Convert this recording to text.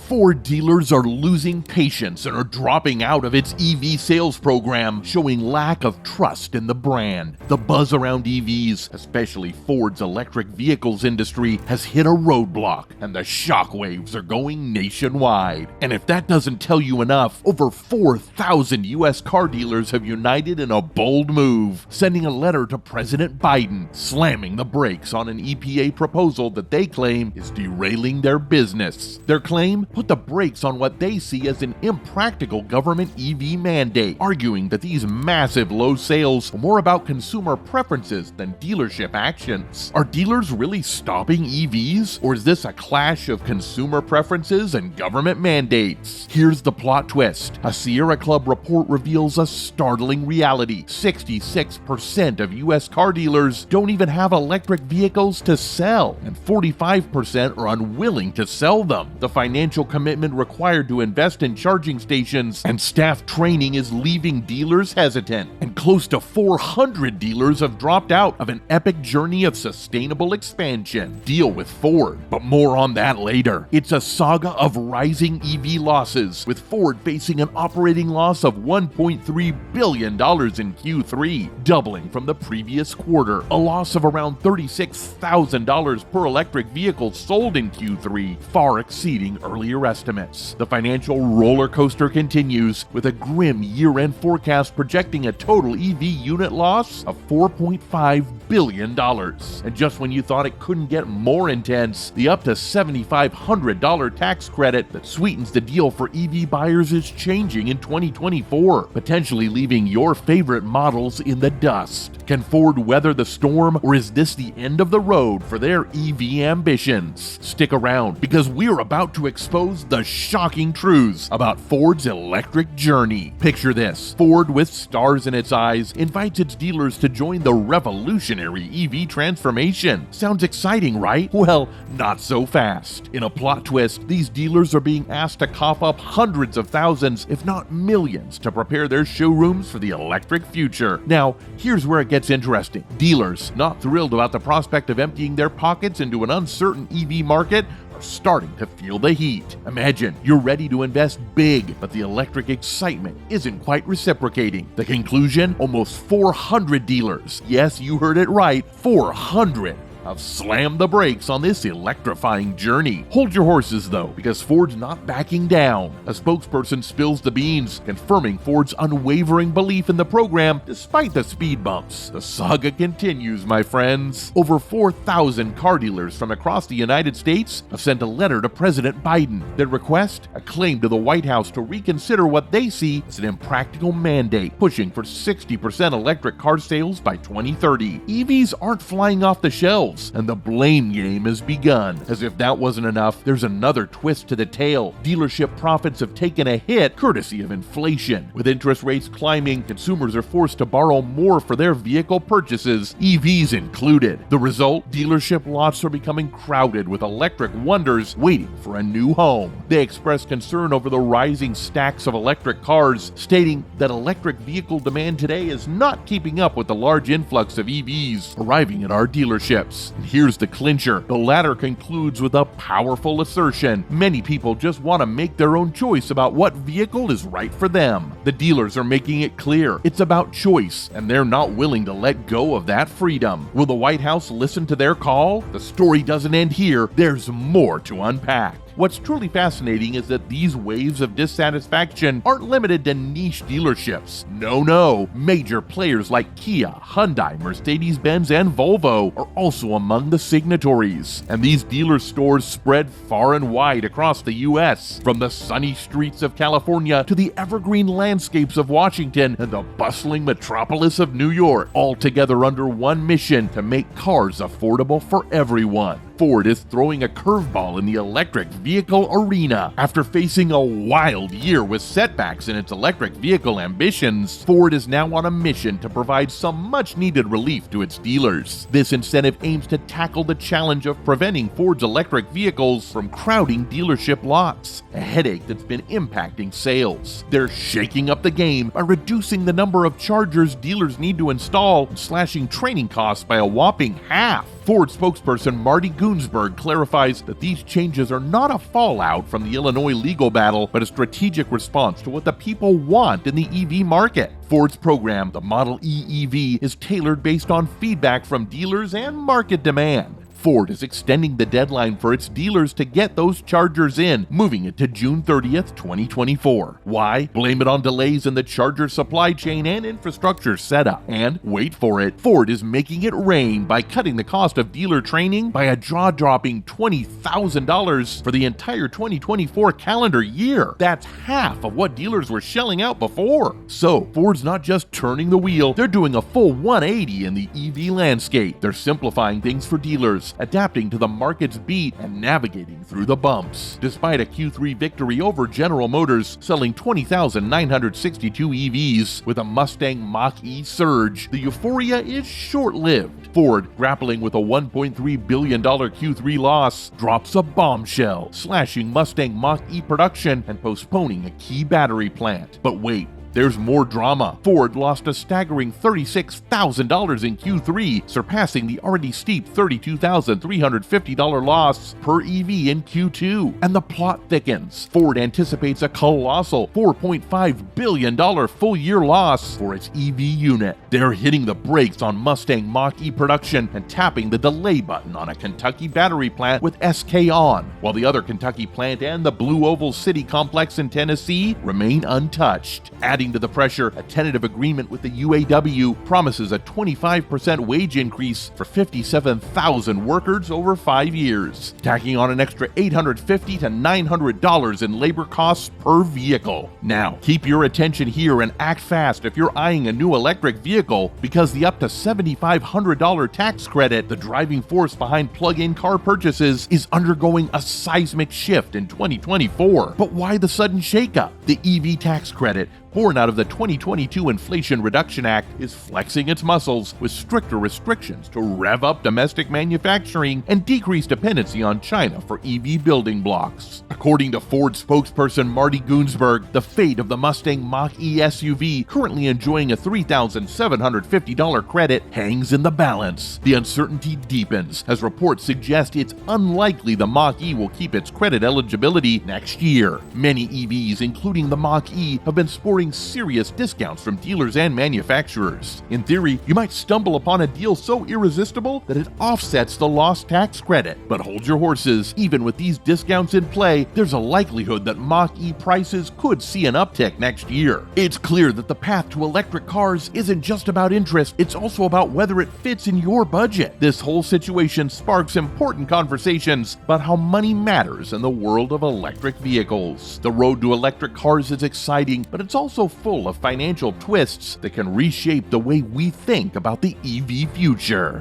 Ford dealers are losing patience and are dropping out of its EV sales program, showing lack of trust in the brand. The buzz around EVs, especially Ford's electric vehicles industry, has hit a roadblock, and the shockwaves are going nationwide. And if that doesn't tell you enough, over 4,000 U.S. car dealers have united in a bold move, sending a letter to President Biden, slamming the brakes on an EPA proposal that they claim is derailing their business. Their claim? Put the brakes on what they see as an impractical government EV mandate, arguing that these massive low sales are more about consumer preferences than dealership actions. Are dealers really stopping EVs, or is this a clash of consumer preferences and government mandates? Here's the plot twist. A Sierra Club report reveals a startling reality. 66% of U.S. car dealers don't even have electric vehicles to sell, and 45% are unwilling to sell them. The financial commitment required to invest in charging stations and staff training is leaving dealers hesitant, and close to 400 dealers have dropped out of an epic journey of sustainable expansion. Deal with Ford, but more on that later. It's a saga of rising EV losses, with Ford facing an operating loss of $1.3 billion in Q3, doubling from the previous quarter. A loss of around $36,000 per electric vehicle sold in Q3, far exceeding earlier estimates. The financial roller coaster continues, with a grim year-end forecast projecting a total EV unit loss of $4.5 billion. And just when you thought it couldn't get more intense, the up to $7,500 tax credit that sweetens the deal for EV buyers is changing in 2024, potentially leaving your favorite models in the dust. Can Ford weather the storm, or is this the end of the road for their EV ambitions? Stick around, because we're about to expose the shocking truths about Ford's electric journey. Picture this: Ford, with stars in its eyes, invites its dealers to join the revolutionary EV transformation. Sounds exciting, right? Well, not so fast. In a plot twist, these dealers are being asked to cough up hundreds of thousands, if not millions, to prepare their showrooms for the electric future. Now, here's where it gets interesting. Dealers, not thrilled about the prospect of emptying their pockets into an uncertain EV market, are starting to feel the heat. Imagine you're ready to invest big, but the electric excitement isn't quite reciprocating. The conclusion? Almost 400 dealers, yes, you heard it right, 400, have slammed the brakes on this electrifying journey. Hold your horses though, because Ford's not backing down. A spokesperson spills the beans, confirming Ford's unwavering belief in the program despite the speed bumps. The saga continues, my friends. Over 4,000 car dealers from across the United States have sent a letter to President Biden. Their request? A claim to the White House to reconsider what they see as an impractical mandate, pushing for 60% electric car sales by 2030. EVs aren't flying off the shelves, and the blame game has begun. As if that wasn't enough, there's another twist to the tale. Dealership profits have taken a hit courtesy of inflation. With interest rates climbing, consumers are forced to borrow more for their vehicle purchases, EVs included. The result? Dealership lots are becoming crowded with electric wonders waiting for a new home. They express concern over the rising stacks of electric cars, stating that electric vehicle demand today is not keeping up with the large influx of EVs arriving at our dealerships. And here's the clincher. The latter concludes with a powerful assertion. Many people just want to make their own choice about what vehicle is right for them. The dealers are making it clear it's about choice, and they're not willing to let go of that freedom. Will the White House listen to their call? The story doesn't end here. There's more to unpack. What's truly fascinating is that these waves of dissatisfaction aren't limited to niche dealerships. No. Major players like Kia, Hyundai, Mercedes-Benz, and Volvo are also among the signatories. And these dealer stores spread far and wide across the U.S., from the sunny streets of California to the evergreen landscapes of Washington and the bustling metropolis of New York, all together under one mission: to make cars affordable for everyone. Ford is throwing a curveball in the electric vehicle arena. After facing a wild year with setbacks in its electric vehicle ambitions, Ford is now on a mission to provide some much-needed relief to its dealers. This incentive aims to tackle the challenge of preventing Ford's electric vehicles from crowding dealership lots. a headache that's been impacting sales. They're shaking up the game by reducing the number of chargers dealers need to install and slashing training costs by a whopping half. Ford spokesperson Marty Gunsberg clarifies that these changes are not a fallout from the Illinois legal battle, but a strategic response to what the people want in the EV market. Ford's program, the Model E EV, is tailored based on feedback from dealers and market demand. Ford is extending the deadline for its dealers to get those chargers in, moving it to June 30th, 2024. Why? Blame it on delays in the charger supply chain and infrastructure setup. And, wait for it, Ford is making it rain by cutting the cost of dealer training by a jaw-dropping $20,000 for the entire 2024 calendar year. That's half of what dealers were shelling out before. So, Ford's not just turning the wheel, they're doing a full 180 in the EV landscape. They're simplifying things for dealers, adapting to the market's beat and navigating through the bumps. Despite a Q3 victory over General Motors, selling 20,962 EVs with a Mustang Mach-E surge, the euphoria is short-lived. Ford, grappling with a $1.3 billion Q3 loss, drops a bombshell, slashing Mustang Mach-E production and postponing a key battery plant. But wait, there's more drama. Ford lost a staggering $36,000 in Q3, surpassing the already steep $32,350 loss per EV in Q2. And the plot thickens. Ford anticipates a colossal $4.5 billion full-year loss for its EV unit. They're hitting the brakes on Mustang Mach-E production and tapping the delay button on a Kentucky battery plant with SK on, while the other Kentucky plant and the Blue Oval City complex in Tennessee remain untouched. Adding to the pressure, a tentative agreement with the UAW promises a 25% wage increase for 57,000 workers over 5 years, tacking on an extra $850 to $900 in labor costs per vehicle. Now, keep your attention here and act fast if you're eyeing a new electric vehicle, because the up to $7,500 tax credit, the driving force behind plug-in car purchases, is undergoing a seismic shift in 2024. But why the sudden shakeup? The EV tax credit, born out of the 2022 Inflation Reduction Act, is flexing its muscles with stricter restrictions to rev up domestic manufacturing and decrease dependency on China for EV building blocks. According to Ford spokesperson Marty Gunsberg, the fate of the Mustang Mach-E SUV, currently enjoying a $3,750 credit, hangs in the balance. The uncertainty deepens as reports suggest it's unlikely the Mach-E will keep its credit eligibility next year. Many EVs, including the Mach-E, have been sporting serious discounts from dealers and manufacturers. In theory, you might stumble upon a deal so irresistible that it offsets the lost tax credit. But hold your horses, even with these discounts in play, there's a likelihood that Mach-E prices could see an uptick next year. It's clear that the path to electric cars isn't just about interest, it's also about whether it fits in your budget. This whole situation sparks important conversations about how money matters in the world of electric vehicles. The road to electric cars is exciting, but it's also full of financial twists that can reshape the way we think about the EV future.